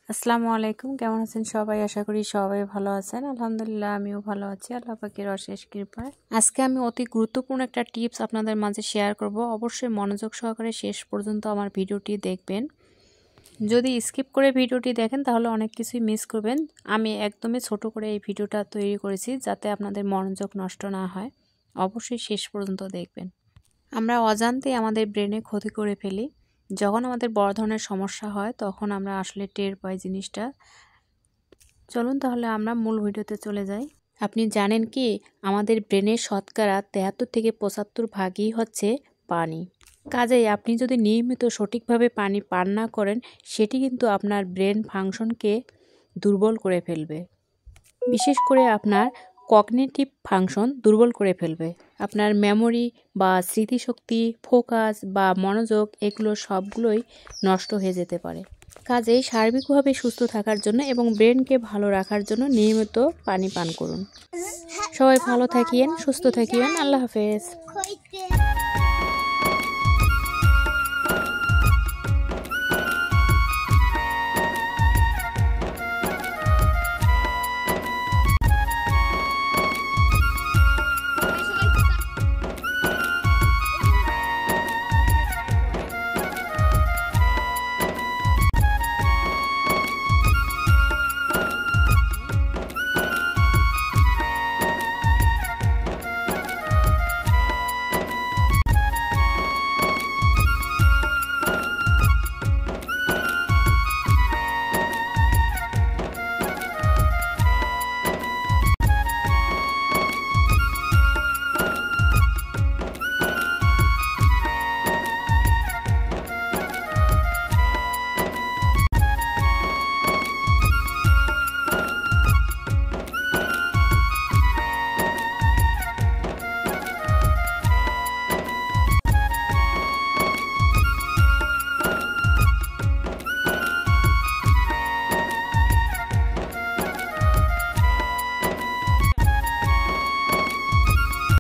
আসসালামু আলাইকুম, কেমন আছেন সবাই? আশা করি সবাই ভালো আছেন। আলহামদুলিল্লাহ আমিও ভালো আছি, আল্লাহ পাকের অশেষ কৃপায়। আজকে আমি অতি গুরুত্বপূর্ণ একটা টিপস আপনাদের মাঝে শেয়ার করব। অবশ্যই মনোযোগ সহকারে শেষ পর্যন্ত আমার ভিডিওটি দেখবেন। যদি স্কিপ করে ভিডিওটি দেখেন তাহলে অনেক কিছুই মিস করবেন। আমি একদমই ছোট করে এই ভিডিওটা তৈরি করেছি যাতে আপনাদের মনোযোগ নষ্ট না হয়। অবশ্যই শেষ পর্যন্ত দেখবেন। আমরা অজান্তেই আমাদের ব্রেনে ক্ষতি করে ফেলি। যখন আমাদের বড় ধরনের সমস্যা হয় তখন আমরা আসলে টের পাই জিনিসটা। চলুন তাহলে আমরা মূল ভিডিওতে চলে যাই। আপনি জানেন কি, আমাদের ব্রেনের শতকরা 73 থেকে 75 ভাগই হচ্ছে পানি। কাজেই আপনি যদি নিয়মিত সঠিকভাবে পানি পান না করেন, সেটি কিন্তু আপনার ব্রেন ফাংশনকে দুর্বল করে ফেলবে। বিশেষ করে আপনার কগনিটিভ ফাংশন দুর্বল করে ফেলবে। আপনার মেমোরি বা স্মৃতিশক্তি, ফোকাস বা মনোযোগ এগুলো সবগুলোই নষ্ট হয়ে যেতে পারে। কাজেই সার্বিকভাবে সুস্থ থাকার জন্য এবং ব্রেনকে ভালো রাখার জন্য নিয়মিত পানি পান করুন। সবাই ভালো থাকিয়েন, সুস্থ থাকিয়েন। আল্লাহ হাফেজ।